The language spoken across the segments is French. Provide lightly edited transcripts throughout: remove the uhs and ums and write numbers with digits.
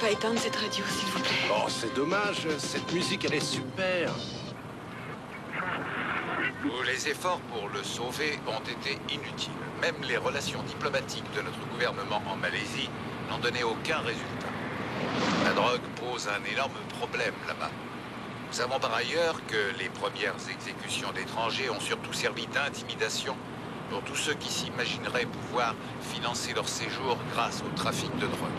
pas éteindre cette radio, s'il vous plaît? Oh, c'est dommage. Cette musique, elle est super. Tous les efforts pour le sauver ont été inutiles. Même les relations diplomatiques de notre gouvernement en Malaisie n'ont donné aucun résultat. La drogue pose un énorme problème là-bas. Nous savons par ailleurs que les premières exécutions d'étrangers ont surtout servi d'intimidation pour tous ceux qui s'imagineraient pouvoir financer leur séjour grâce au trafic de drogue.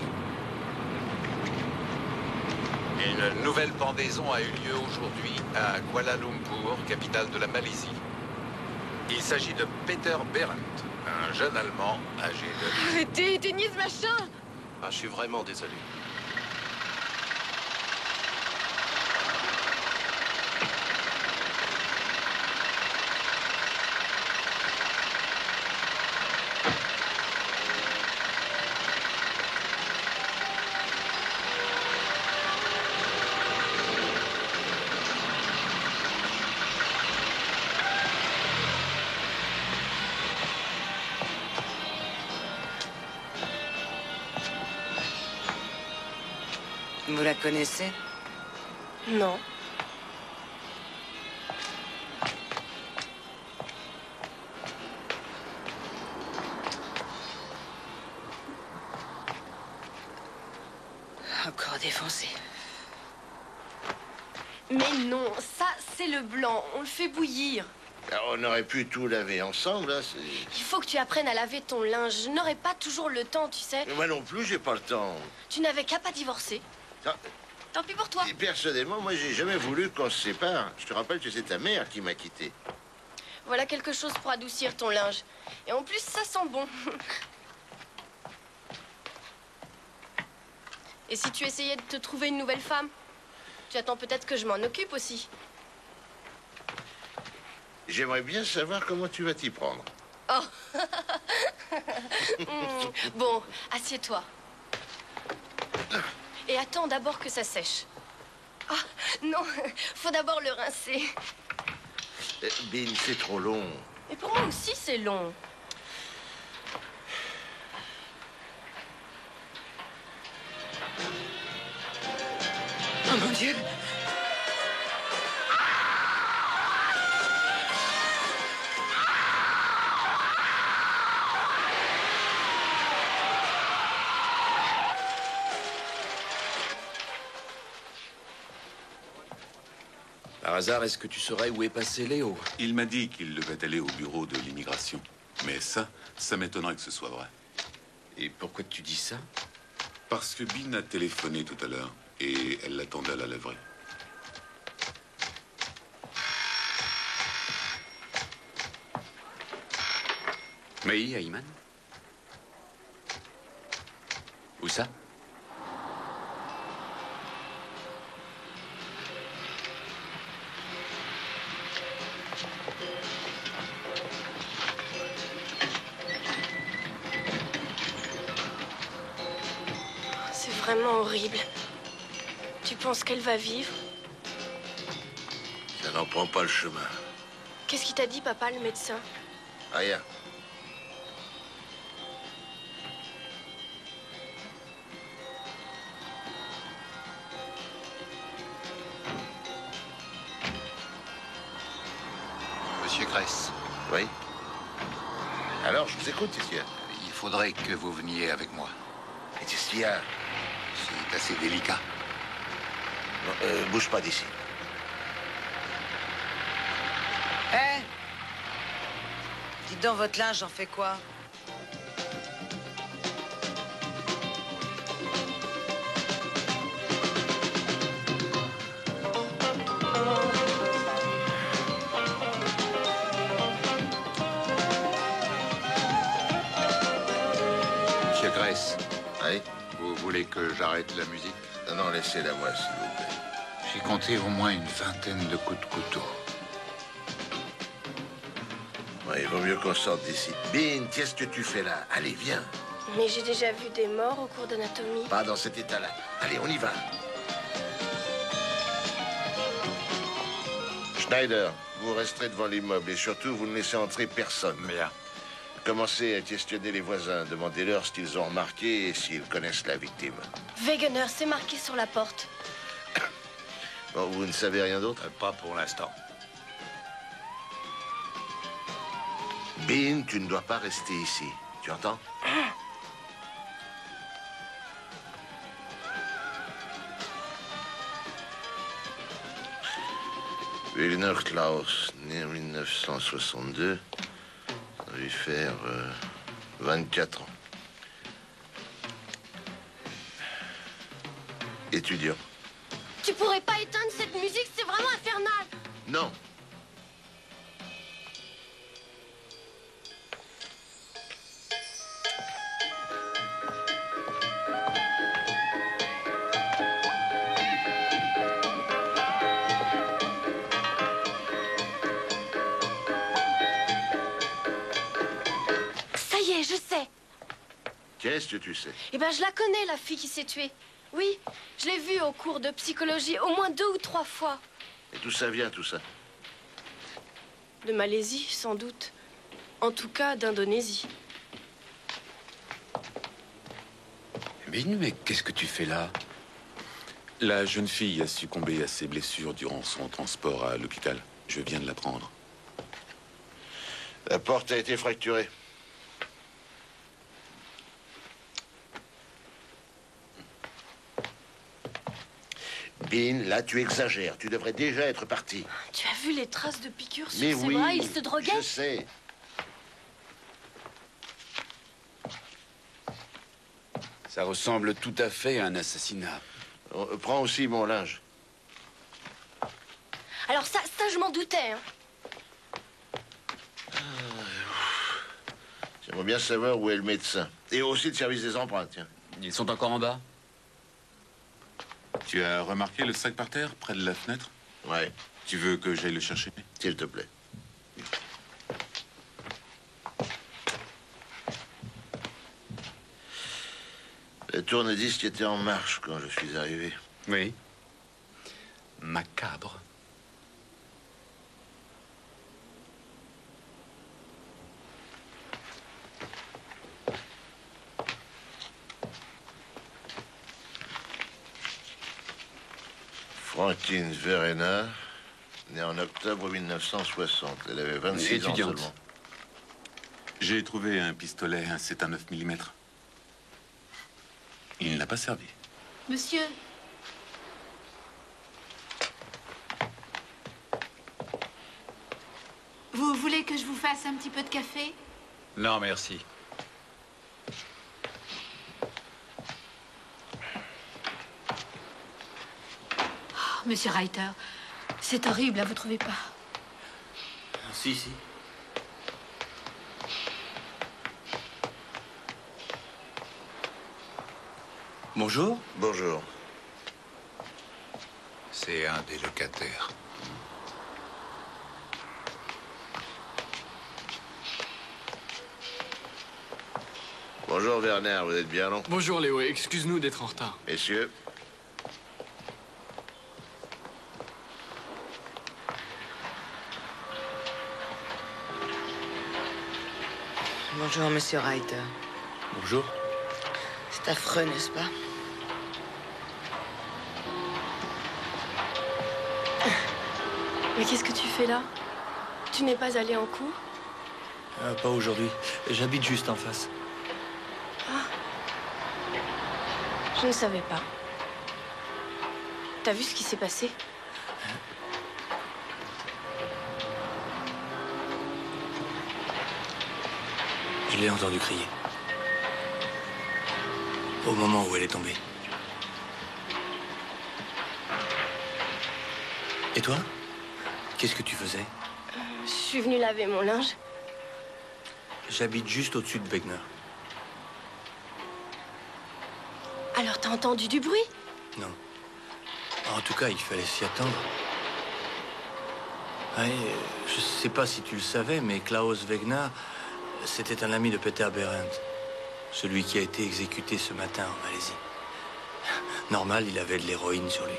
Une nouvelle pendaison a eu lieu aujourd'hui à Kuala Lumpur, capitale de la Malaisie. Il s'agit de Peter Berendt, un jeune Allemand âgé de... Arrêtez, éteignez ce machin! Ah, je suis vraiment désolé. Vous la connaissez? Non. Encore défoncé. Mais non, ça, c'est le blanc. On le fait bouillir. Alors, on aurait pu tout laver ensemble, hein, Il faut que tu apprennes à laver ton linge. Je n'aurai pas toujours le temps, tu sais. Moi non plus, j'ai pas le temps. Tu n'avais qu'à pas divorcer. Ça- Tant pis pour toi. Et personnellement, moi, j'ai jamais voulu qu'on se sépare. Je te rappelle que c'est ta mère qui m'a quitté. Voilà quelque chose pour adoucir ton linge. Et en plus, ça sent bon. Et si tu essayais de te trouver une nouvelle femme? Tu attends peut-être que je m'en occupe aussi. J'aimerais bien savoir comment tu vas t'y prendre. Oh. Bon, assieds-toi. Et attends d'abord que ça sèche. Ah, non, faut d'abord le rincer. Bin, c'est trop long. Et pour moi aussi, c'est long. Oh mon Dieu! Par hasard, est-ce que tu saurais où est passé Léo? Il m'a dit qu'il devait aller au bureau de l'immigration. Mais ça m'étonnerait que ce soit vrai. Et pourquoi tu dis ça? Parce que Bin a téléphoné tout à l'heure et elle l'attendait à la laverie. Oui, Ayman. Où ça? C'est vraiment horrible. Tu penses qu'elle va vivre? Ça n'en prend pas le chemin. Qu'est-ce qu'il t'a dit, papa, le médecin? Rien. Monsieur Gress, Oui. Alors, je vous écoute, qu'est-ce qu'il y a? il faudrait que vous veniez avec moi. Et qu'est-ce qu'il y a? C'est assez délicat. Non, bouge pas d'ici. Hé! Dites donc, votre linge, j'en fais quoi? Monsieur Gress, Oui? vous voulez que j'arrête la musique? Non, non, laissez-la moi, s'il vous plaît. J'ai compté au moins une vingtaine de coups de couteau. Ouais, il vaut mieux qu'on sorte d'ici. Bin, qu'est-ce que tu fais là? Allez, viens. Mais j'ai déjà vu des morts au cours d'anatomie. Pas dans cet état-là. Allez, on y va. Schneider, vous resterez devant l'immeuble et surtout, vous ne laissez entrer personne. Bien. Commencez à questionner les voisins. Demandez-leur ce qu'ils ont remarqué et s'ils connaissent la victime. Wegener, c'est marqué sur la porte. Bon, vous ne savez rien d'autre? Pas pour l'instant. Bean, tu ne dois pas rester ici. Tu entends? Wegener Klaus, né en 1962, ça va lui faire 24 ans. Étudiant. Tu pourrais pas éteindre cette musique, c'est vraiment infernal. Non. Ça y est, je sais. Qu'est-ce que tu sais? Eh ben, je la connais, la fille qui s'est tuée. Oui, je l'ai vue au cours de psychologie au moins 2 ou 3 fois. Et d'où ça vient, tout ça? De Malaisie, sans doute. En tout cas, d'Indonésie. Bean, mais qu'est-ce que tu fais là? La jeune fille a succombé à ses blessures durant son transport à l'hôpital. Je viens de la prendre. La porte a été fracturée. Bean, là, tu exagères. Tu devrais déjà être parti. Tu as vu les traces de piqûres sur Mais ses oui, bras? Il se droguait? je sais. Ça ressemble tout à fait à un assassinat. Prends aussi mon linge. Alors ça je m'en doutais. Hein. J'aimerais bien savoir où est le médecin. Et aussi le service des empreintes, tiens. Ils sont encore en bas? Tu as remarqué le sac par terre, près de la fenêtre? Ouais, Tu veux que j'aille le chercher? s'il te plaît. Le tourne-disque était en marche quand je suis arrivé. Oui. Macabre. Francine Verena, née en octobre 1960. Elle avait 26 ans Étudiante. seulement. J'ai trouvé un pistolet, un 7,9 mm. Il n'a pas servi. Monsieur, vous voulez que je vous fasse un petit peu de café? Non, merci. Oh, Monsieur Reiter, c'est horrible, vous trouvez pas? Si, si. Bonjour. Bonjour. C'est un des locataires. Bonjour Werner, vous êtes bien long? Bonjour Léo, excuse-nous d'être en retard. Messieurs, Bonjour, monsieur Reiter. Bonjour. C'est affreux, n'est-ce pas? Mais qu'est-ce que tu fais là? Tu n'es pas allé en cours? Pas aujourd'hui. J'habite juste en face. Je ne savais pas. T'as vu ce qui s'est passé? Je l'ai entendu crier. Au moment où elle est tombée. Et toi? Qu'est-ce que tu faisais? Je suis venue laver mon linge. J'habite juste au-dessus de Wegener. Alors t'as entendu du bruit? Non. En tout cas, il fallait s'y attendre. Ouais, je sais pas si tu le savais, mais Klaus Wegener, c'était un ami de Peter Berendt. Celui qui a été exécuté ce matin en Malaisie. Normal, il avait de l'héroïne sur lui.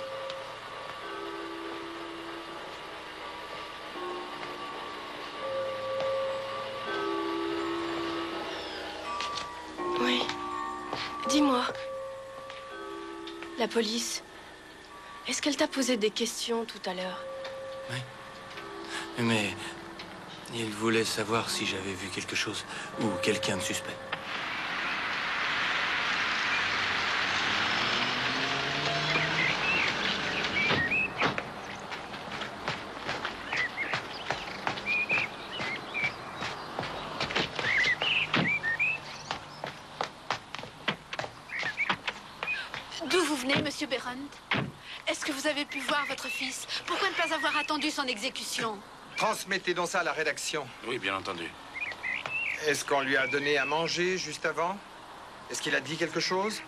Dis-moi, la police, est-ce qu'elle t'a posé des questions tout à l'heure? Oui. Mais il voulait savoir si j'avais vu quelque chose ou quelqu'un de suspect. D'où vous venez, Monsieur Berendt? Est-ce que vous avez pu voir votre fils? Pourquoi ne pas avoir attendu son exécution? Transmettez donc ça à la rédaction. Oui, bien entendu. Est-ce qu'on lui a donné à manger juste avant? Est-ce qu'il a dit quelque chose?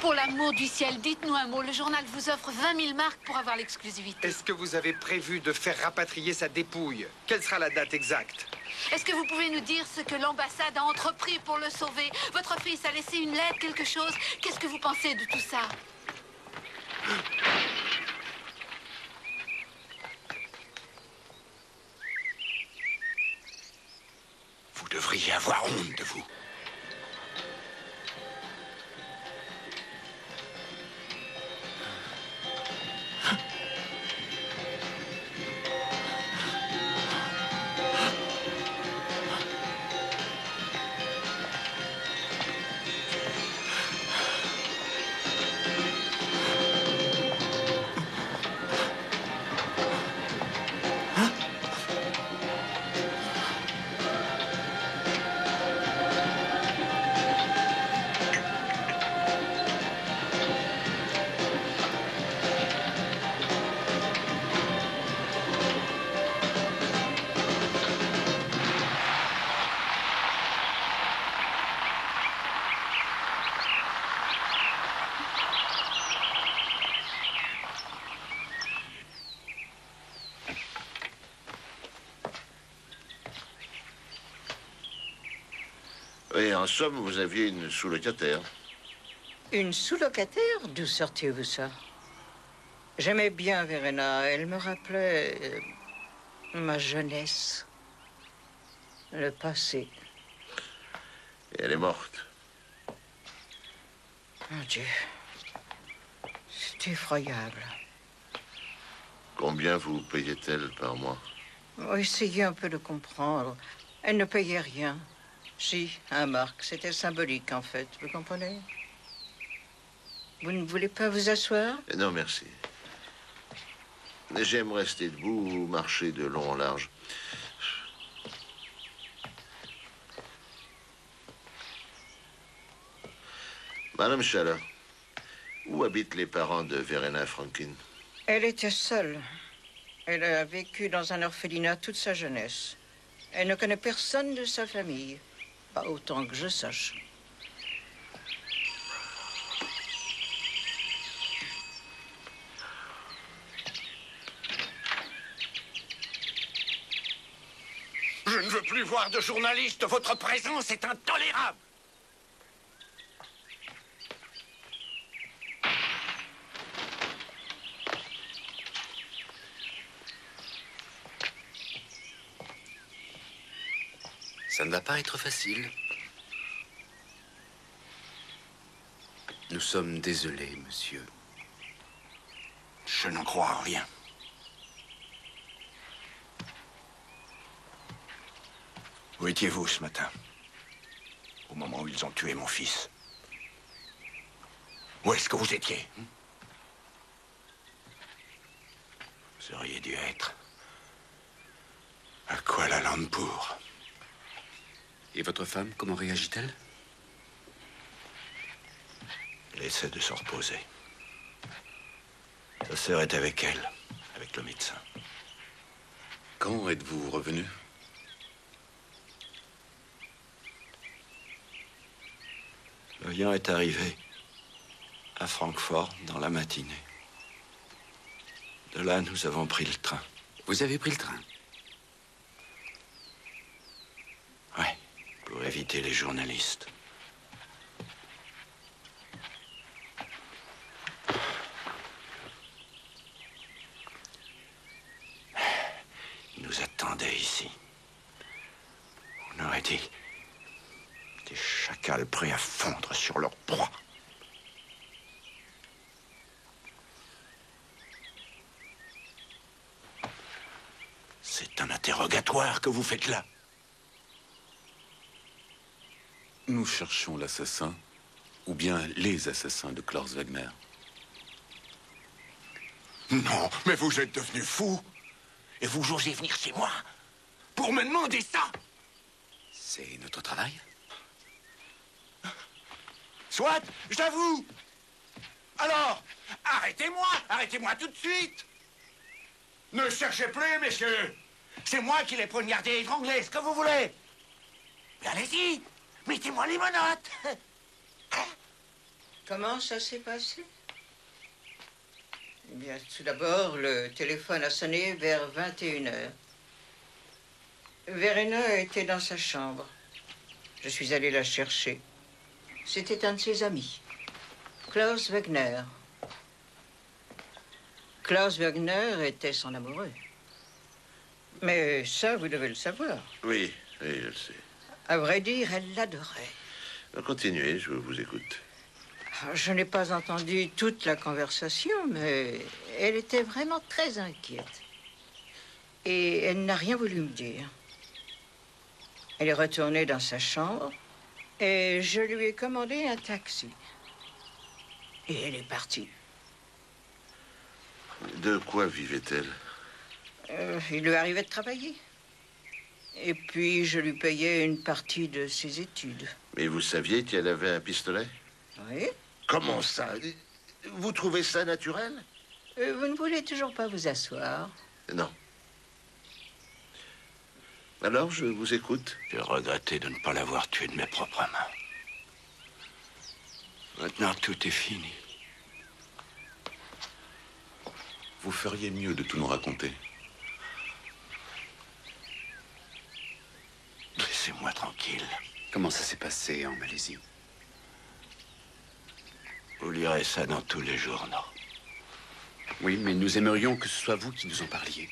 Pour l'amour du ciel, dites-nous un mot. Le journal vous offre 20 000 marks pour avoir l'exclusivité. Est-ce que vous avez prévu de faire rapatrier sa dépouille? Quelle sera la date exacte? Est-ce que vous pouvez nous dire ce que l'ambassade a entrepris pour le sauver? Votre fils a laissé une lettre, quelque chose? Qu'est-ce que vous pensez de tout ça? Vous devriez avoir honte de vous. Et en somme, vous aviez une sous-locataire. Une sous-locataire? D'où sortiez-vous ça? J'aimais bien Verena. Elle me rappelait ma jeunesse. Le passé. Et elle est morte. Mon Dieu. C'est effroyable. Combien vous payait-elle par mois? Oh, essayez un peu de comprendre. Elle ne payait rien. Si, un marque. C'était symbolique, en fait. Vous comprenez? Vous ne voulez pas vous asseoir? Non, merci. J'aime rester debout ou marcher de long en large. Madame Schaller, où habitent les parents de Verena Franklin? Elle était seule. Elle a vécu dans un orphelinat toute sa jeunesse. Elle ne connaît personne de sa famille. Pas autant que je sache. Je ne veux plus voir de journalistes. Votre présence est intolérable. Ça ne va pas être facile. Nous sommes désolés, monsieur. Je n'en crois en rien. Où étiez-vous ce matin? Au moment où ils ont tué mon fils. Où est-ce que vous étiez? Vous auriez dû être à Kuala Lumpur. Et votre femme, comment réagit-elle? Elle essaie de se reposer. Sa sœur est avec elle, avec le médecin. Quand êtes-vous revenu? L'avion est arrivé à Francfort dans la matinée. De là, nous avons pris le train. Vous avez pris le train? Oui, pour éviter les journalistes. Ils nous attendaient ici. On aurait dit animal prêt à fondre sur leur proie. C'est un interrogatoire que vous faites là. Nous cherchons l'assassin, ou bien les assassins de Klaus Wegner. Non, mais vous êtes devenu fou. Et vous osez venir chez moi pour me demander ça. C'est notre travail. Soit, j'avoue. Alors, arrêtez-moi tout de suite. Ne cherchez plus, messieurs. C'est moi qui l'ai poignardé et étranglé, ce que vous voulez. Mais allez-y, mettez-moi les menottes. Comment ça s'est passé? Eh bien, tout d'abord, le téléphone a sonné vers 21h. Verena était dans sa chambre. Je suis allé la chercher. C'était un de ses amis, Klaus Wegner. Klaus Wegner était son amoureux. Mais ça, vous devez le savoir. Oui, je le sais. À vrai dire, elle l'adorait. Continuez, je vous écoute. Je n'ai pas entendu toute la conversation, mais elle était vraiment très inquiète. Et elle n'a rien voulu me dire. Elle est retournée dans sa chambre et je lui ai commandé un taxi. Et elle est partie. De quoi vivait-elle? Il lui arrivait de travailler. Et puis, je lui payais une partie de ses études. Mais vous saviez qu'elle avait un pistolet? Oui. Comment ça? Vous trouvez ça naturel? Vous ne voulez toujours pas vous asseoir? Non. Alors, je vous écoute. J'ai regretté de ne pas l'avoir tué de mes propres mains. Maintenant, tout est fini. Vous feriez mieux de tout nous raconter. Laissez-moi tranquille. Comment ça s'est passé en Malaisie? Vous lirez ça dans tous les journaux. Oui, mais nous aimerions que ce soit vous qui nous en parliez.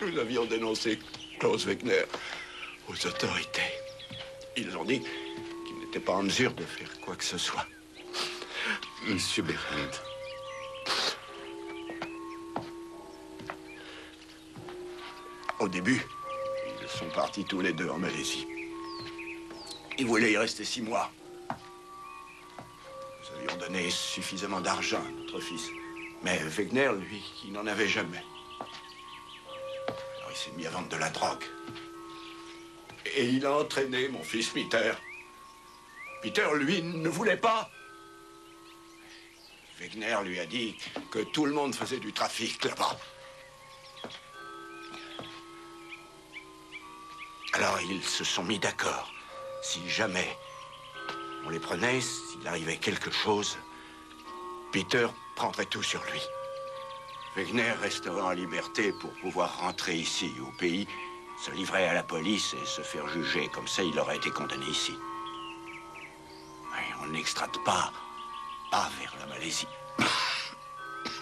Nous avions dénoncé Klaus Wegner aux autorités. Ils ont dit qu'il n'était pas en mesure de faire quoi que ce soit. Monsieur Berendt. Au début, ils sont partis tous les deux en Malaisie. Ils voulaient y rester 6 mois. Nous avions donné suffisamment d'argent à notre fils. Mais Wegner, lui, il n'en avait jamais. Alors il s'est mis à vendre de la drogue. Et il a entraîné mon fils Peter. Peter, lui, ne voulait pas. Wegner lui a dit que tout le monde faisait du trafic là-bas. Alors ils se sont mis d'accord. Si jamais on les prenait, s'il arrivait quelque chose, Peter prendrait tout sur lui. Wegner resterait en liberté pour pouvoir rentrer ici au pays, se livrer à la police et se faire juger. Comme ça, il aurait été condamné ici. Et on n'extrade pas vers la Malaisie.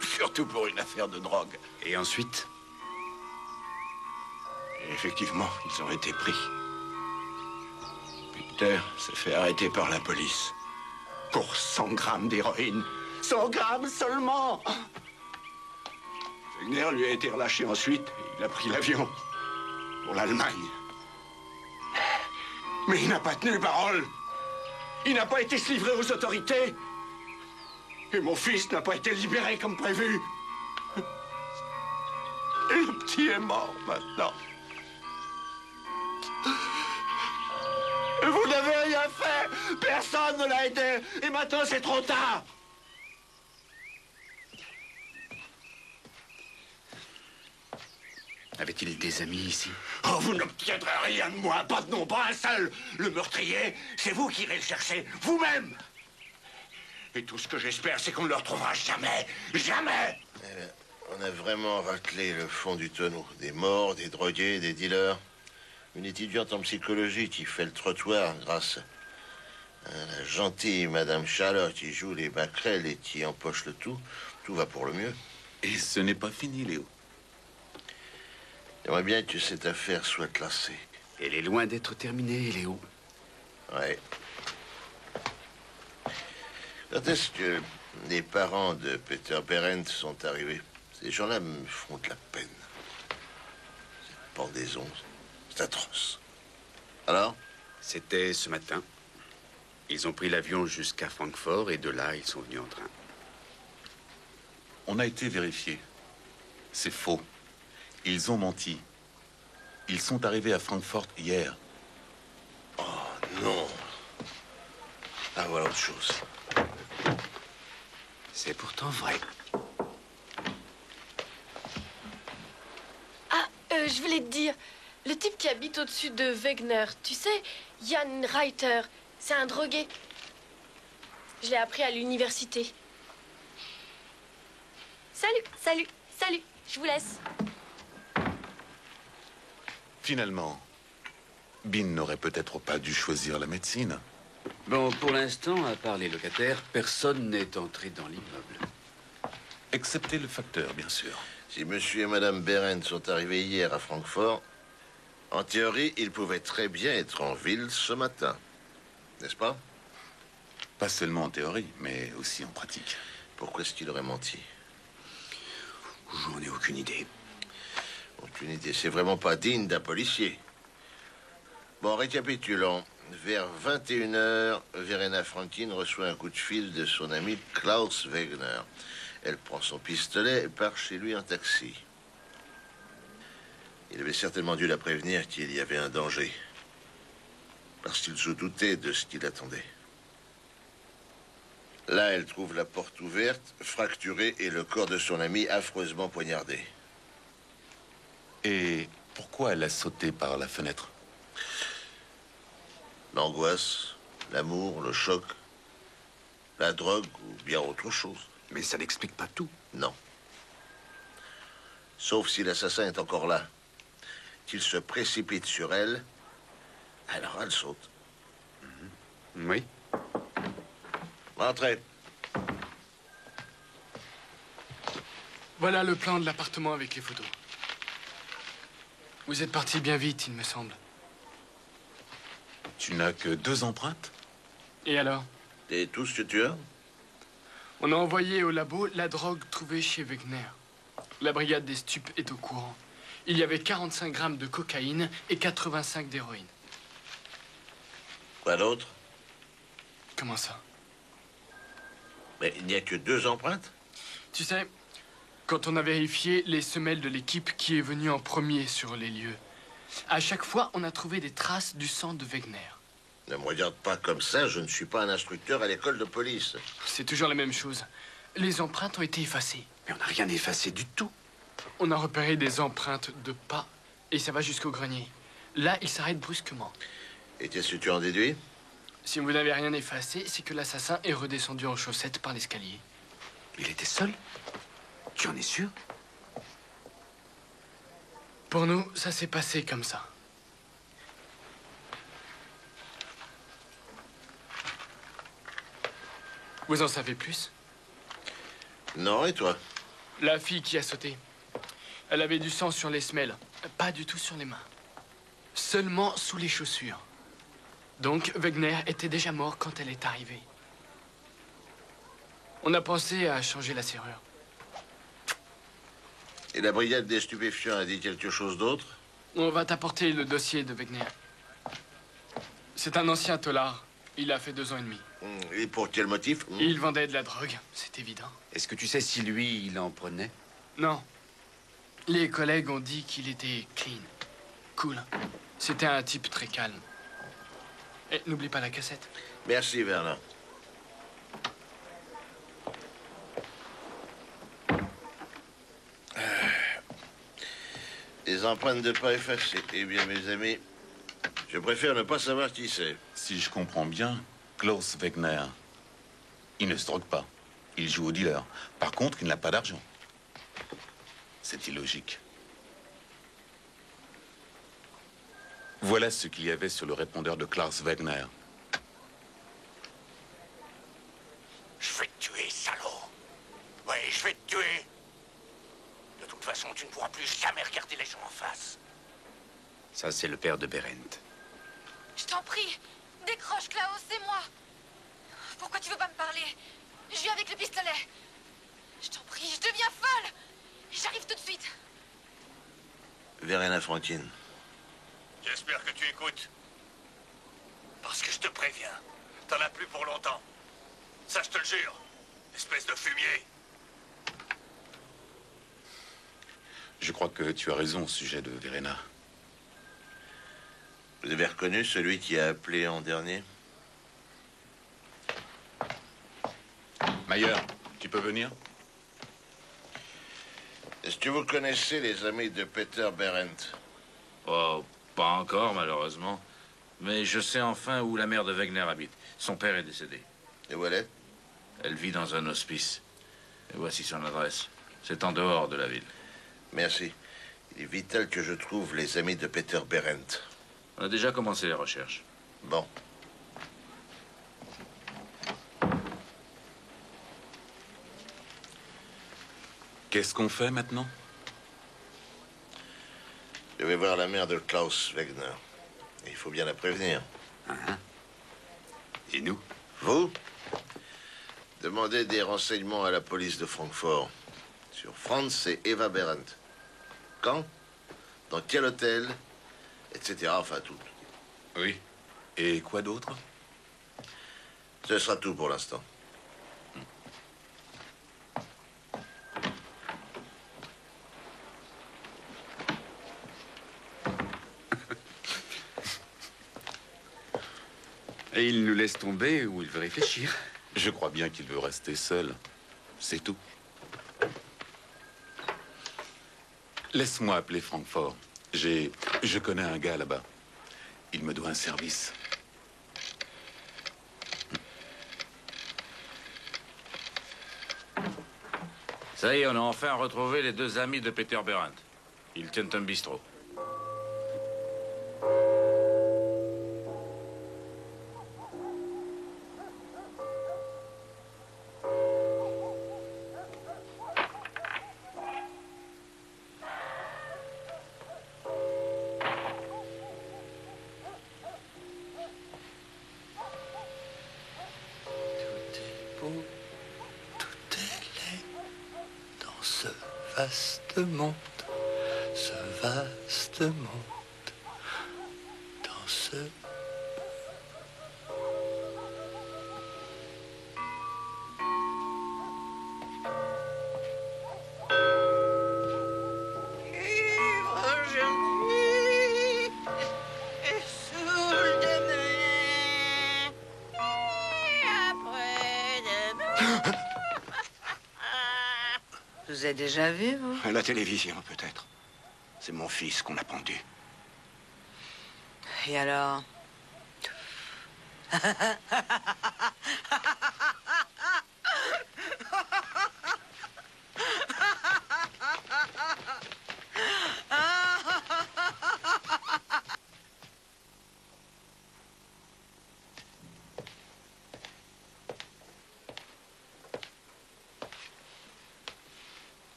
Surtout pour une affaire de drogue. Et ensuite? Et effectivement, ils ont été pris. Peter s'est fait arrêter par la police. Pour 100 grammes d'héroïne. 100 grammes seulement! Wegner lui a été relâché ensuite et il a pris l'avion pour l'Allemagne. Mais il n'a pas tenu parole. Il n'a pas été livré aux autorités. Et mon fils n'a pas été libéré comme prévu. Et le petit est mort maintenant. Vous n'avez rien fait. Personne ne l'a aidé. Et maintenant, c'est trop tard. Avait-il des amis ici? Oh, vous n'obtiendrez rien de moi. Pas de nom, pas un seul. Le meurtrier, c'est vous qui irez le chercher. Vous-même. Et tout ce que j'espère, c'est qu'on ne le retrouvera jamais. Jamais. On a vraiment raclé le fond du tonneau. Des morts, des drogués, des dealers. Une étudiante en psychologie qui fait le trottoir grâce à la gentille Madame Charlotte qui joue les maquerelles et qui empoche le tout. Tout va pour le mieux. Et ce n'est pas fini, Léo. J'aimerais bien que cette affaire soit classée. Elle est loin d'être terminée, Léo. Ouais. Quand est-ce que les parents de Peter Berendt sont arrivés? Ces gens-là me font de la peine. Cette pendaison, c'est atroce. Alors? C'était ce matin. Ils ont pris l'avion jusqu'à Francfort et de là, ils sont venus en train. On a été vérifié. C'est faux. Ils ont menti. Ils sont arrivés à Francfort hier. Oh non. Ah, voilà autre chose. C'est pourtant vrai. Ah, je voulais te dire, le type qui habite au-dessus de Wegner, tu sais, Jan Reiter, c'est un drogué. Je l'ai appris à l'université. Salut, je vous laisse. Finalement, Bin n'aurait peut-être pas dû choisir la médecine. Bon, pour l'instant, à part les locataires, personne n'est entré dans l'immeuble. Excepté le facteur, bien sûr. Si monsieur et madame Berendt sont arrivés hier à Francfort, en théorie, ils pouvaient très bien être en ville ce matin. N'est-ce pas? Pas seulement en théorie, mais aussi en pratique. Pourquoi est-ce qu'il aurait menti? J'en ai aucune idée. Aucune idée. C'est vraiment pas digne d'un policier. Bon, récapitulons. Vers 21h, Verena Franklin reçoit un coup de fil de son ami Klaus Wegner. Elle prend son pistolet et part chez lui en taxi. Il avait certainement dû la prévenir qu'il y avait un danger. Parce qu'il se doutait de ce qu'il attendait. Là, elle trouve la porte ouverte, fracturée, et le corps de son ami affreusement poignardé. Et pourquoi elle a sauté par la fenêtre? L'angoisse, l'amour, le choc, la drogue ou bien autre chose. Mais ça n'explique pas tout. Non. Sauf si l'assassin est encore là. Qu'il se précipite sur elle, alors elle saute. Oui. Entrez. Voilà le plan de l'appartement avec les photos. Vous êtes parti bien vite, il me semble. Tu n'as que 2 empreintes? Et alors? Et tout ce que tu as? On a envoyé au labo la drogue trouvée chez Wegner. La brigade des stupes est au courant. Il y avait 45 grammes de cocaïne et 85 d'héroïne. Quoi d'autre? Comment ça? Mais il n'y a que 2 empreintes? Tu sais, quand on a vérifié les semelles de l'équipe qui est venue en premier sur les lieux, à chaque fois, on a trouvé des traces du sang de Wegner. Ne me regarde pas comme ça, je ne suis pas un instructeur à l'école de police. C'est toujours la même chose. Les empreintes ont été effacées. Mais on n'a rien effacé du tout. On a repéré des empreintes de pas et ça va jusqu'au grenier. Là, il s'arrête brusquement. Et qu'est-ce que tu en déduis? Si vous n'avez rien effacé, c'est que l'assassin est redescendu en chaussettes par l'escalier. Il était seul? Tu en es sûr? Pour nous, ça s'est passé comme ça. Vous en savez plus? Non, et toi? La fille qui a sauté. Elle avait du sang sur les semelles, pas du tout sur les mains. Seulement sous les chaussures. Donc, Wegner était déjà mort quand elle est arrivée. On a pensé à changer la serrure. Et la brigade des stupéfiants a dit quelque chose d'autre? On va t'apporter le dossier de Wegner. C'est un ancien tolard. Il a fait 2 ans et demi. Et pour quel motif? Il vendait de la drogue, c'est évident. Est-ce que tu sais si lui, il en prenait? Non. Les collègues ont dit qu'il était clean. Cool. C'était un type très calme. Et n'oublie pas la cassette. Merci, Vernon. Les empreintes de pas effacées. Eh bien, mes amis, je préfère ne pas savoir qui c'est. Si je comprends bien, Klaus Wegner, il ne se drogue pas. Il joue au dealer. Par contre, il n'a pas d'argent. C'est illogique. Voilà ce qu'il y avait sur le répondeur de Klaus Wegner. Je vais te tuer, salaud. Oui, je vais te tuer. De toute façon, tu ne pourras plus jamais regarder les gens en face. Ça, c'est le père de Berendt. Je t'en prie, décroche, Klaus, c'est moi. Pourquoi tu veux pas me parler? Je viens avec le pistolet. Je t'en prie, je deviens folle. J'arrive tout de suite. Verena Franklin. J'espère que tu écoutes. Parce que je te préviens, t'en as plus pour longtemps. Ça, je te le jure. Espèce de fumier. Je crois que tu as raison au sujet de Verena. Vous avez reconnu celui qui a appelé en dernier? Mayer, tu peux venir? Est-ce que vous connaissez les amis de Peter Berendt? Oh, pas encore, malheureusement. Mais je sais enfin où la mère de Wegner habite. Son père est décédé. Et où elle est? Elle vit dans un hospice. Et voici son adresse. C'est en dehors de la ville. Merci. Il est vital que je trouve les amis de Peter Berendt. On a déjà commencé les recherches. Bon. Qu'est-ce qu'on fait maintenant? Je vais voir la mère de Klaus Wegner. Il faut bien la prévenir. Et nous? Vous? Demandez des renseignements à la police de Francfort sur Franz et Eva Berendt. Quand? Dans quel hôtel? Etc. Enfin, tout. Oui. Et quoi d'autre? Ce sera tout pour l'instant. Et il nous laisse tomber ou il veut réfléchir. Je crois bien qu'il veut rester seul. C'est tout. Laisse-moi appeler Francfort. Je connais un gars là-bas. Il me doit un service. Ça y est, on a enfin retrouvé les deux amis de Peter Berendt. Ils tiennent un bistrot. Vaste monde, ce vaste monde, dans ce... Ivre journée et saoul demain et après-demain. Vous avez déjà vu, vous? À la télévision, peut-être. C'est mon fils qu'on a pendu. Et alors?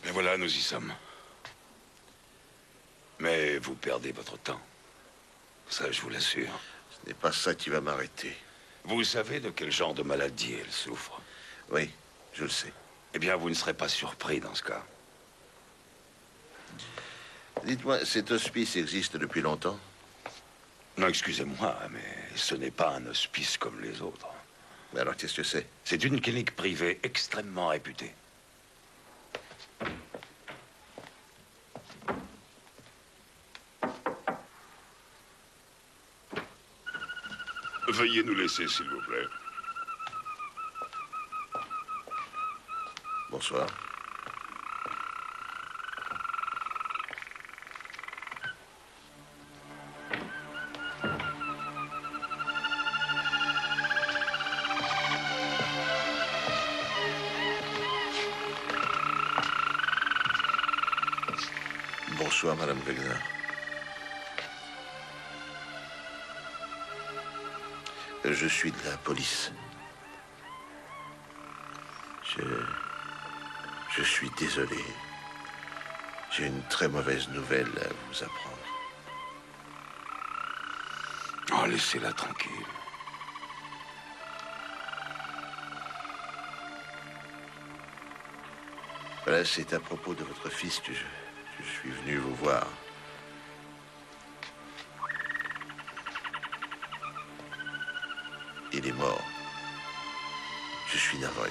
Et voilà, nous y sommes. Mais vous perdez votre temps. Ça, je vous l'assure. Ce n'est pas ça qui va m'arrêter. Vous savez de quel genre de maladie elle souffre? Oui, je le sais. Eh bien, vous ne serez pas surpris dans ce cas. Dites-moi, cet hospice existe depuis longtemps? Non, excusez-moi, mais ce n'est pas un hospice comme les autres. Mais alors, qu'est-ce que c'est? C'est une clinique privée extrêmement réputée. Veuillez nous laisser, s'il vous plaît. Bonsoir. Bonsoir, Madame Wegner. Je suis de la police. Je suis désolé. J'ai une très mauvaise nouvelle à vous apprendre. Oh, laissez-la tranquille. Voilà, c'est à propos de votre fils que je suis venu vous voir. Il est mort. Je suis navré.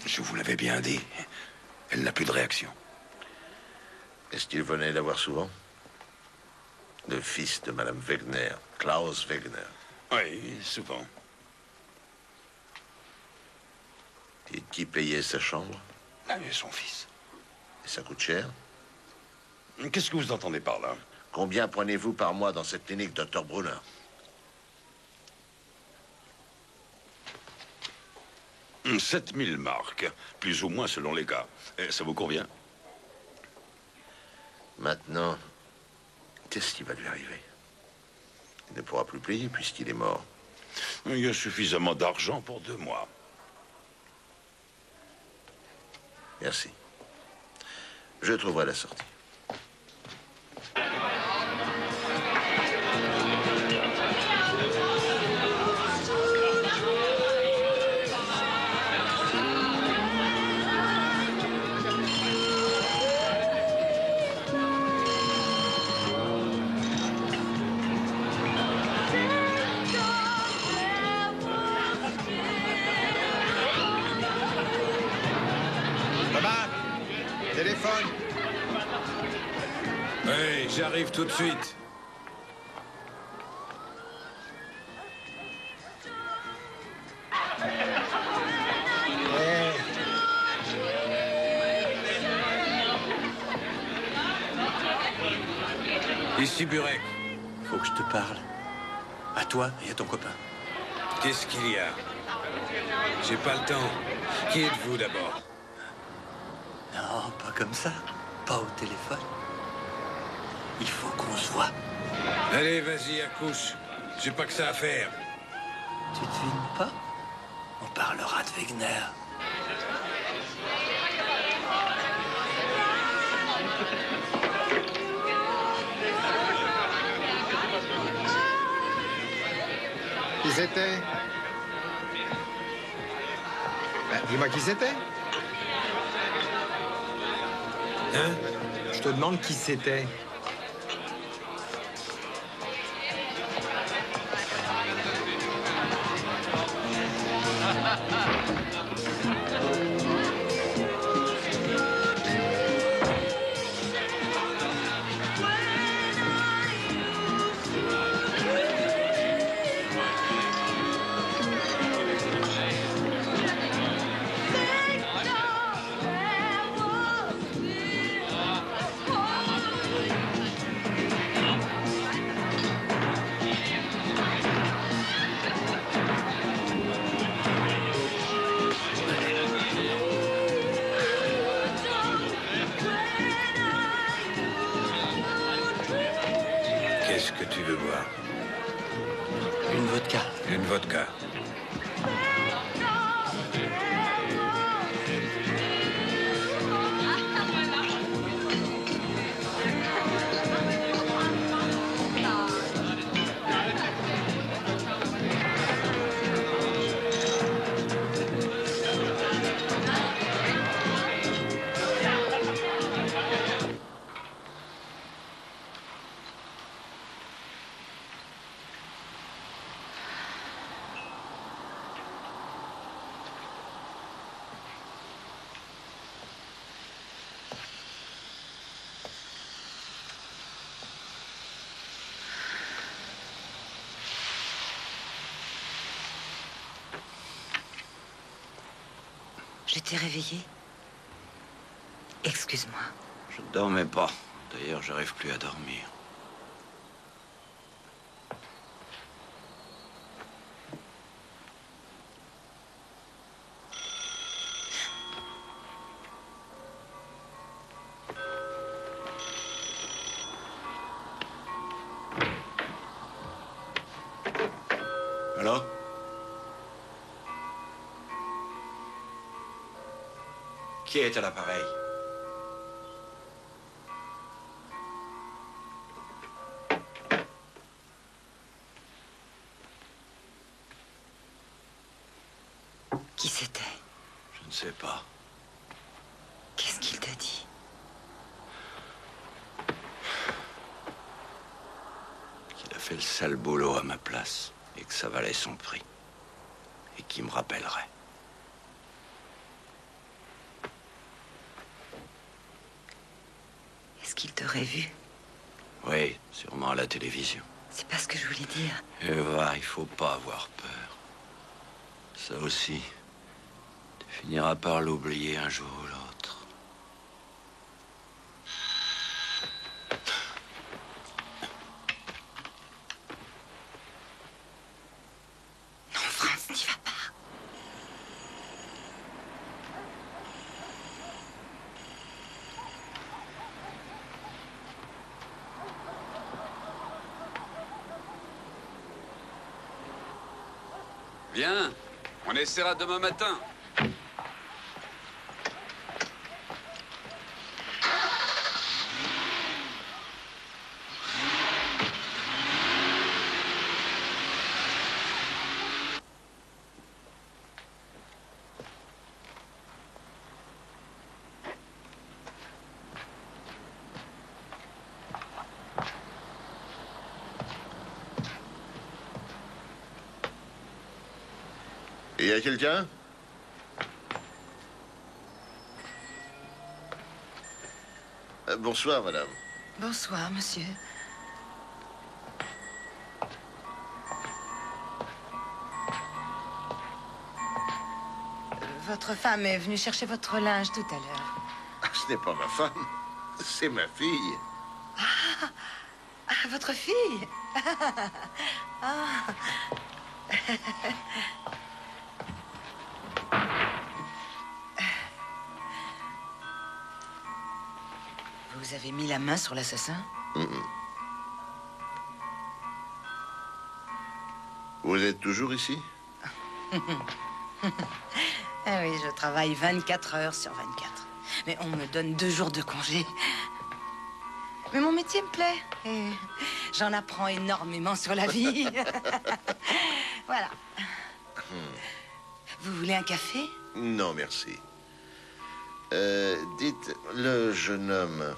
Je vous l'avais bien dit. Elle n'a plus de réaction. Est-ce qu'il venait la voir souvent? Le fils de Madame Wegner, Klaus Wegner. Oui, souvent. Et qui payait sa chambre? Son fils. Et ça coûte cher? Qu'est-ce que vous entendez par là? Combien prenez-vous par mois dans cette clinique, Dr. Brunner? « 7000 marques, plus ou moins selon les cas. Ça vous convient? Maintenant, qu'est-ce qui va lui arriver? Il ne pourra plus payer puisqu'il est mort. Il y a suffisamment d'argent pour 2 mois. Merci. Je trouverai la sortie. Téléphone. Oui, j'arrive tout de suite. Ici Burek. Faut que je te parle. À toi et à ton copain. Qu'est-ce qu'il y a? J'ai pas le temps. Qui êtes-vous d'abord? Non, pas comme ça. Pas au téléphone. Il faut qu'on se voit. Allez, vas-y, accouche. J'ai pas que ça à faire. Tu devines pas? On parlera de Wegner. Qui c'était? Dis-moi qui c'était. Hein? Je te demande qui c'était. Qu'est-ce que tu veux boire? Une vodka. Une vodka. Je t'ai réveillée. Excuse-moi. Je ne dormais pas. D'ailleurs, j'arrive plus à dormir. Allô? Qui est à l'appareil? Qui c'était? Je ne sais pas. Qu'est-ce qu'il t'a dit? Qu'il a fait le sale boulot à ma place et que ça valait son prix. Et qu'il me rappellerait. Est-ce qu'il t'aurait vu? Oui, sûrement à la télévision. C'est pas ce que je voulais dire. Eva, il faut pas avoir peur. Ça aussi, tu finiras par l'oublier un jour ou l'autre. Non, Franz, n'y va pas. Bien, on essaiera demain matin. Il y a quelqu'un? Bonsoir, madame. Bonsoir, monsieur. Votre femme est venue chercher votre linge tout à l'heure. Ah, ce n'est pas ma femme, c'est ma fille. Ah, votre fille. Ah. Vous avez mis la main sur l'assassin? Vous êtes toujours ici? Ah oui, je travaille 24 heures sur 24. Mais on me donne 2 jours de congé. Mais mon métier me plaît. Et j'en apprends énormément sur la vie. Voilà. Vous voulez un café? Non, merci. Dites, le jeune homme,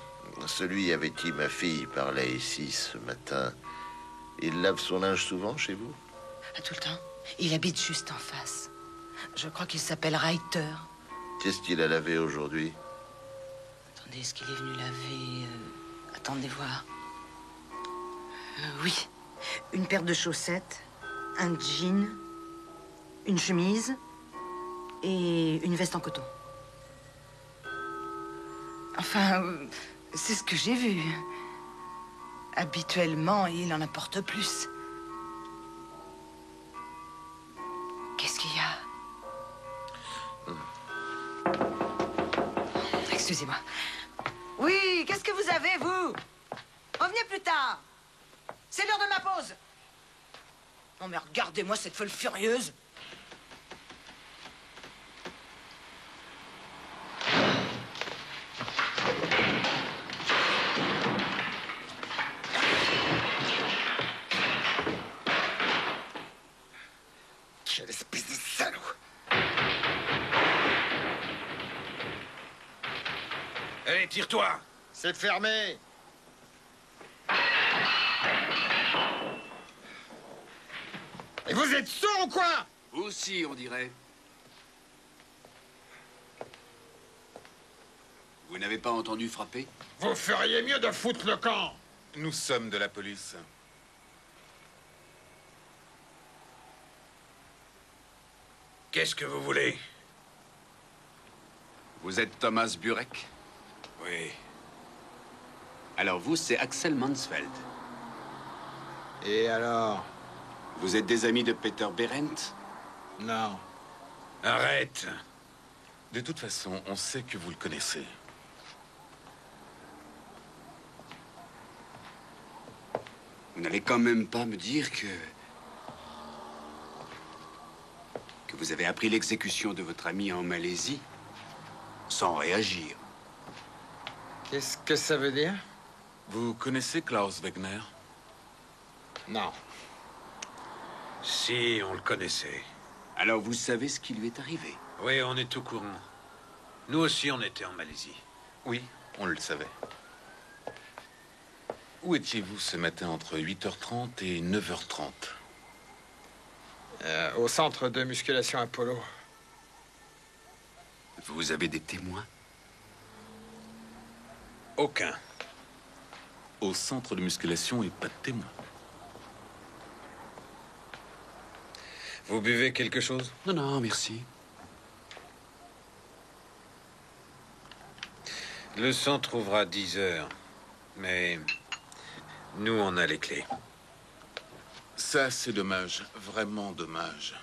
celui avec qui ma fille parlait ici ce matin, il lave son linge souvent chez vous? Ah, tout le temps. Il habite juste en face. Je crois qu'il s'appelle Reiter. Qu'est-ce qu'il a lavé aujourd'hui? Attendez, est-ce qu'il est venu laver... Attendez voir. Oui. Une paire de chaussettes, un jean, une chemise et une veste en coton. Enfin, c'est ce que j'ai vu. Habituellement, il en apporte plus. Qu'est-ce qu'il y a? Excusez-moi. Oui, qu'est-ce que vous avez, vous? Revenez plus tard. C'est l'heure de ma pause. Non, mais regardez-moi cette folle furieuse. Quelle espèce de salaud! Allez, tire-toi. C'est fermé. Et vous êtes sourd ou quoi? Vous aussi, on dirait. Vous n'avez pas entendu frapper? Vous feriez mieux de foutre le camp. Nous sommes de la police. Qu'est-ce que vous voulez? Vous êtes Thomas Burek? Oui. Alors vous, c'est Axel Mansfeld. Et alors? Vous êtes des amis de Peter Berendt? Non. Arrête. De toute façon, on sait que vous le connaissez. Vous n'allez quand même pas me dire que... que vous avez appris l'exécution de votre ami en Malaisie sans réagir. Qu'est-ce que ça veut dire? Vous connaissez Klaus Wegner? Non. Si, on le connaissait. Alors vous savez ce qui lui est arrivé? Oui, on est au courant. Nous aussi, on était en Malaisie. Oui, on le savait. Où étiez-vous ce matin entre 8h30 et 9h30? Au centre de musculation Apollo. Vous avez des témoins? Aucun. Au centre de musculation et pas de témoin. Vous buvez quelque chose? Non, non, merci. Le centre ouvre à 10h. Mais nous, on a les clés. Ça, c'est dommage. Vraiment dommage.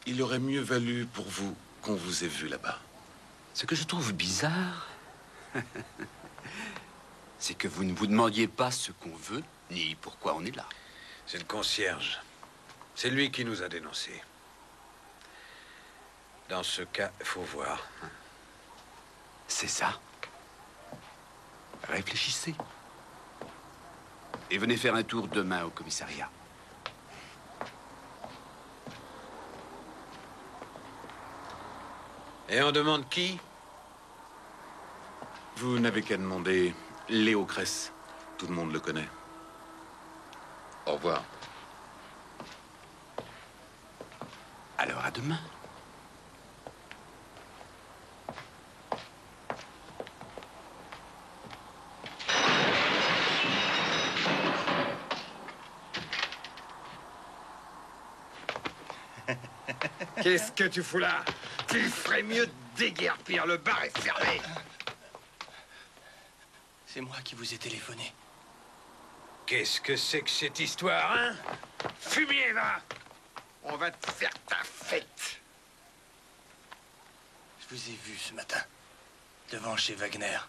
Il aurait mieux valu pour vous qu'on vous ait vu là-bas. Ce que je trouve bizarre, c'est que vous ne vous demandiez pas ce qu'on veut, ni pourquoi on est là. C'est le concierge. C'est lui qui nous a dénoncés. Dans ce cas, il faut voir. C'est ça. Réfléchissez. Et venez faire un tour demain au commissariat. Et on demande qui? Vous n'avez qu'à demander Léo Cress. Tout le monde le connaît. Au revoir. Alors à demain. Qu'est-ce que tu fous là? Tu ferais mieux de déguerpir, le bar est fermé. C'est moi qui vous ai téléphoné. Qu'est-ce que c'est que cette histoire, hein? Fumier, va! On va te faire ta fête. Je vous ai vu ce matin, devant chez Wagner.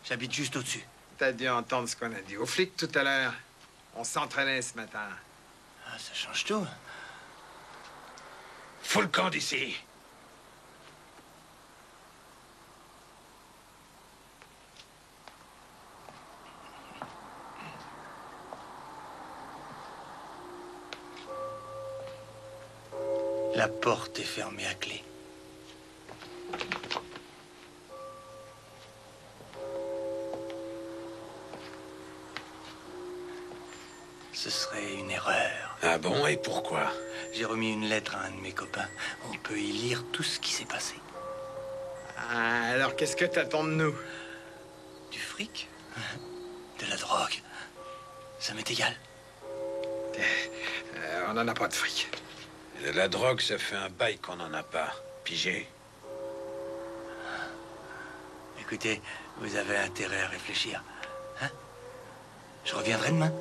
J'habite juste au-dessus. T'as dû entendre ce qu'on a dit aux flics tout à l'heure. On s'entraînait ce matin. Ah, ça change tout. Fous le camp d'ici. La porte est fermée à clé. Ce serait une erreur. Ah bon, et pourquoi? J'ai remis une lettre à un de mes copains. On peut y lire tout ce qui s'est passé. Ah, alors qu'est-ce que t'attends de nous? Du fric? De la drogue. Ça m'est égal. On n'en a pas de fric. De la drogue, ça fait un bail qu'on n'en a pas. Pigé. Écoutez, vous avez intérêt à réfléchir. Hein? Je reviendrai demain.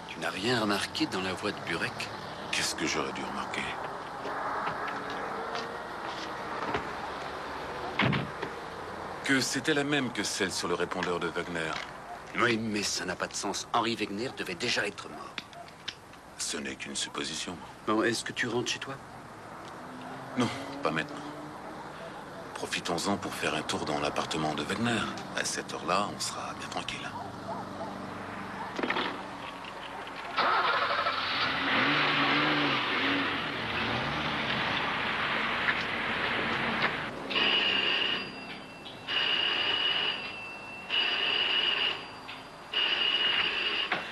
Tu n'as rien remarqué dans la voix de Burek? Qu'est-ce que j'aurais dû remarquer? Que c'était la même que celle sur le répondeur de Wagner. Oui, mais ça n'a pas de sens. Henri Wegner devait déjà être mort. Ce n'est qu'une supposition. Bon, est-ce que tu rentres chez toi? Non, pas maintenant. Profitons-en pour faire un tour dans l'appartement de Wagner. À cette heure-là, on sera bien tranquille.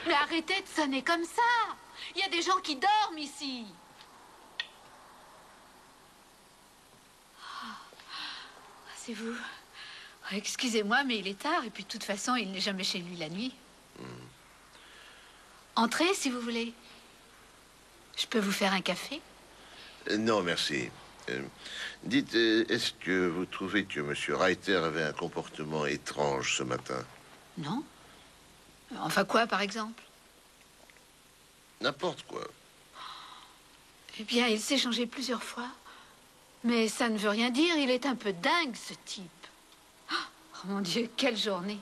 Mais arrêtez de sonner comme ça. Il y a des gens qui dorment ici. C'est vous. Excusez-moi, mais il est tard et puis de toute façon, il n'est jamais chez lui la nuit. Entrez si vous voulez. Je peux vous faire un café? Non, merci. Dites, est-ce que vous trouvez que M. Reiter avait un comportement étrange ce matin? Non. Enfin quoi, par exemple? N'importe quoi. Eh bien, il s'est changé plusieurs fois. Mais ça ne veut rien dire, il est un peu dingue, ce type. Oh mon Dieu, quelle journée.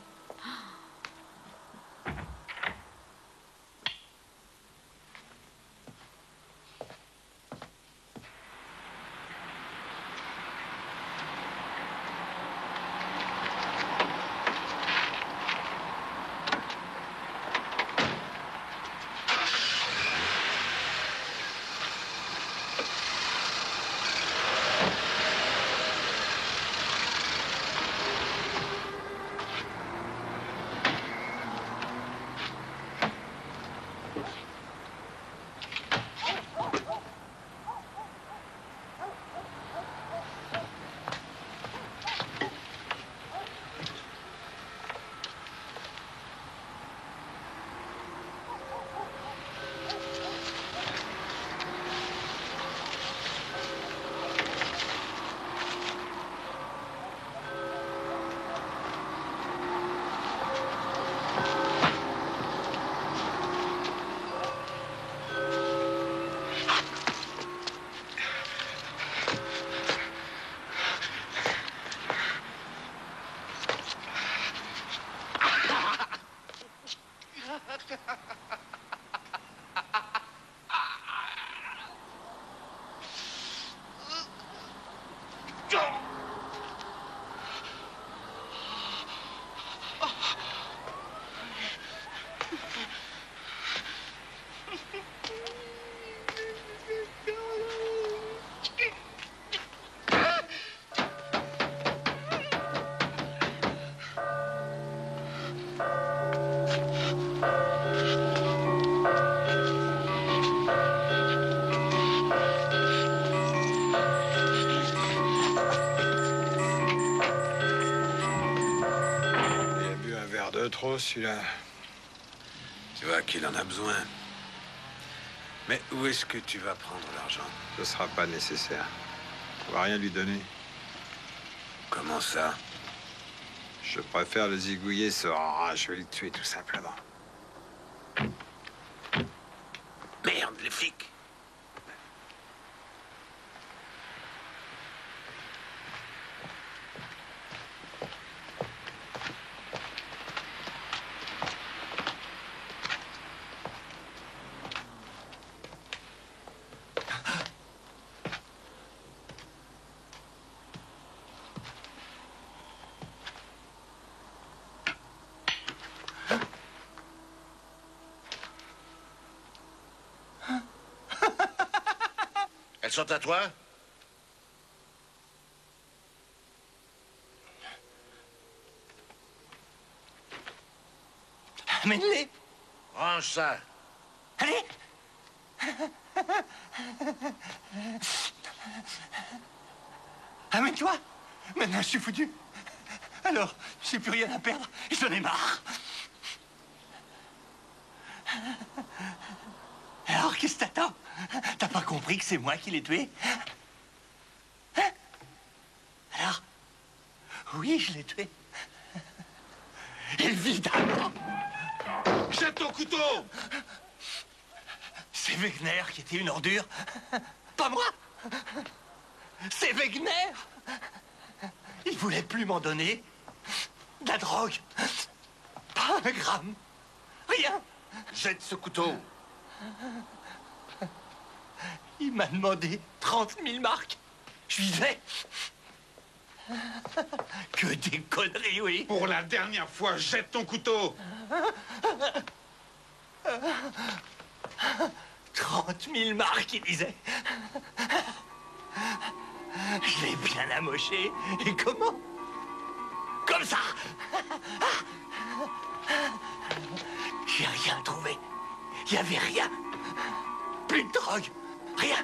Trop, celui-là. Tu vois qu'il en a besoin. Mais où est-ce que tu vas prendre l'argent? Ce sera pas nécessaire. On va rien lui donner. Comment ça? Je préfère le zigouiller, ce rat. Je vais le tuer, tout simplement. Merde, les flics. Elles sont à toi? Amène-les. Range ça. Allez. Amène-toi. Maintenant, je suis foutu. Alors, j'ai plus rien à perdre et j'en ai marre. Alors, qu'est-ce que t'attends? T'as pas compris que c'est moi qui l'ai tué? Hein? Alors? Oui, je l'ai tué. Évidemment. Jette ton couteau! C'est Wegner qui était une ordure. Pas moi. C'est Wegner. Il voulait plus m'en donner. De la drogue. Pas un gramme. Rien. Jette ce couteau. Il m'a demandé 30 000 marks. Je lui disais. Que des conneries, oui. Pour la dernière fois, jette ton couteau! 30 000 marks, il disait. Je l'ai bien amoché. Et comment? Comme ça. J'ai rien trouvé. Il n'y avait rien. Plus de drogue. Rien.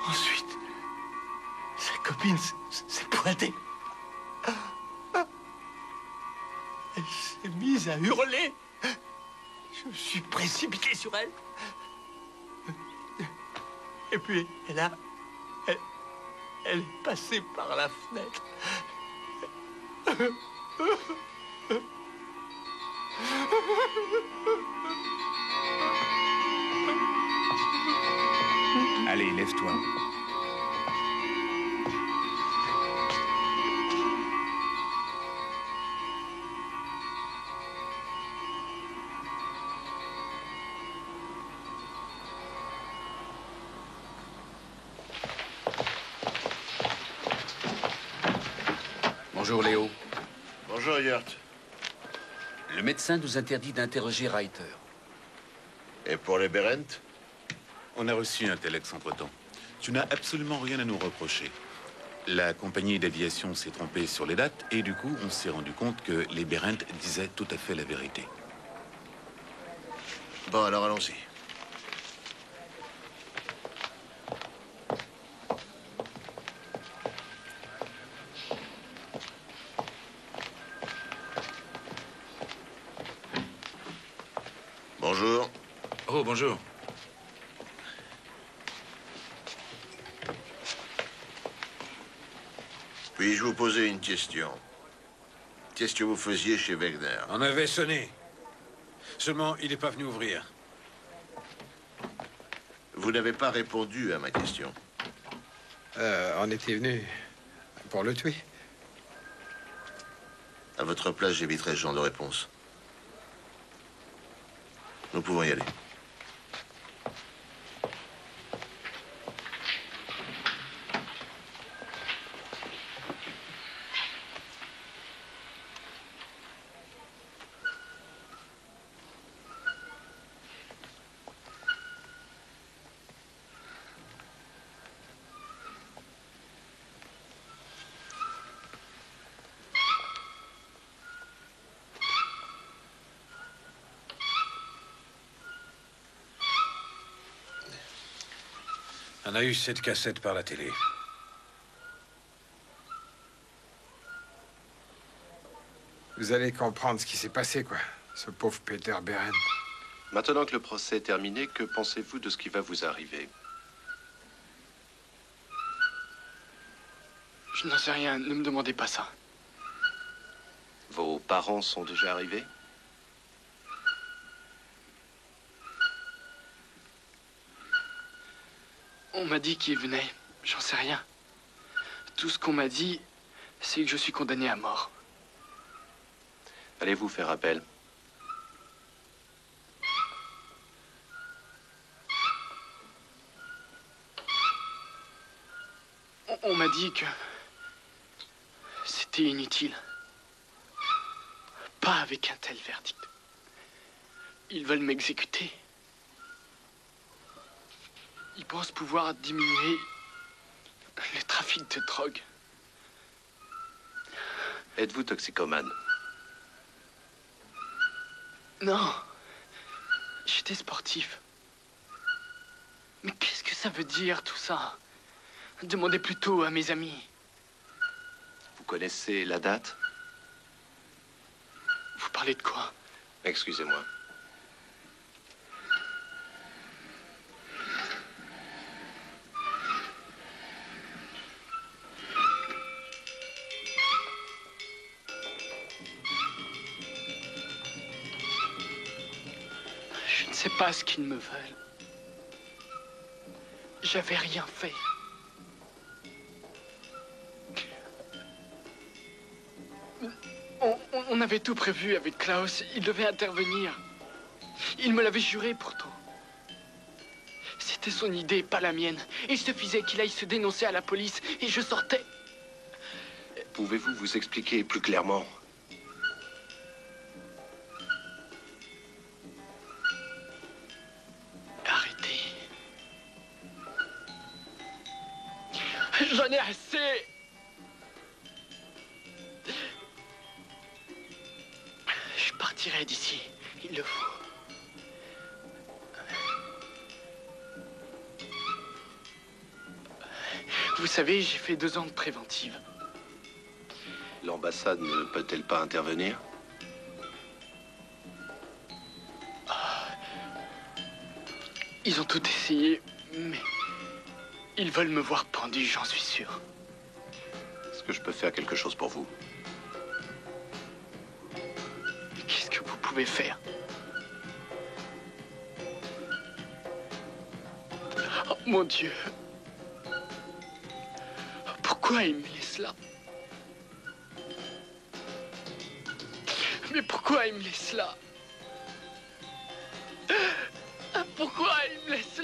Ensuite, sa copine s'est pointée. Elle s'est mise à hurler. Je me suis précipité sur elle. Et puis, elle est passée par la fenêtre. Allez, lève-toi. Bonjour Léo. Bonjour Yurt. Le médecin nous interdit d'interroger Reiter. Et pour les Berendt? On a reçu un telex entre-temps. Tu n'as absolument rien à nous reprocher. La compagnie d'aviation s'est trompée sur les dates et du coup, on s'est rendu compte que les Berendt disaient tout à fait la vérité. Bon, alors allons-y. Bonjour. Oh, bonjour. Puis-je vous poser une question? Qu'est-ce que vous faisiez chez Wegner? On avait sonné. Seulement, il n'est pas venu ouvrir. Vous n'avez pas répondu à ma question. On était venu pour le tuer. À votre place, j'éviterai ce genre de réponse. Nous pouvons y aller. On a eu cette cassette par la télé. Vous allez comprendre ce qui s'est passé, quoi. Ce pauvre Peter Berendt. Maintenant que le procès est terminé, que pensez-vous de ce qui va vous arriver? Je n'en sais rien, ne me demandez pas ça. Vos parents sont déjà arrivés? On m'a dit qu'il venait, j'en sais rien. Tout ce qu'on m'a dit, c'est que je suis condamné à mort. Allez-vous faire appel? On m'a dit que c'était inutile. Pas avec un tel verdict. Ils veulent m'exécuter. Ils pensent pouvoir diminuer le trafic de drogue. Êtes-vous toxicomane? Non. J'étais sportif. Mais qu'est-ce que ça veut dire, tout ça? Demandez plutôt à mes amis. Vous connaissez la date? Vous parlez de quoi? Excusez-moi. Je ne sais pas ce qu'ils me veulent. J'avais rien fait. On avait tout prévu avec Klaus. Il devait intervenir. Il me l'avait juré pourtant. C'était son idée, pas la mienne. Il suffisait qu'il aille se dénoncer à la police et je sortais. Pouvez-vous vous expliquer plus clairement? Arrêtez. J'en ai assez. Je partirai d'ici. Il le faut. Vous savez, j'ai fait 2 ans de préventive. L'ambassade ne peut-elle pas intervenir? Ils ont tout essayé, mais Ils veulent me voir pendu, j'en suis sûr. Est-ce que je peux faire quelque chose pour vous? Qu'est-ce que vous pouvez faire? Oh, mon Dieu. Pourquoi il me laisse là? Mais pourquoi il me laisse là? Pourquoi il me laisse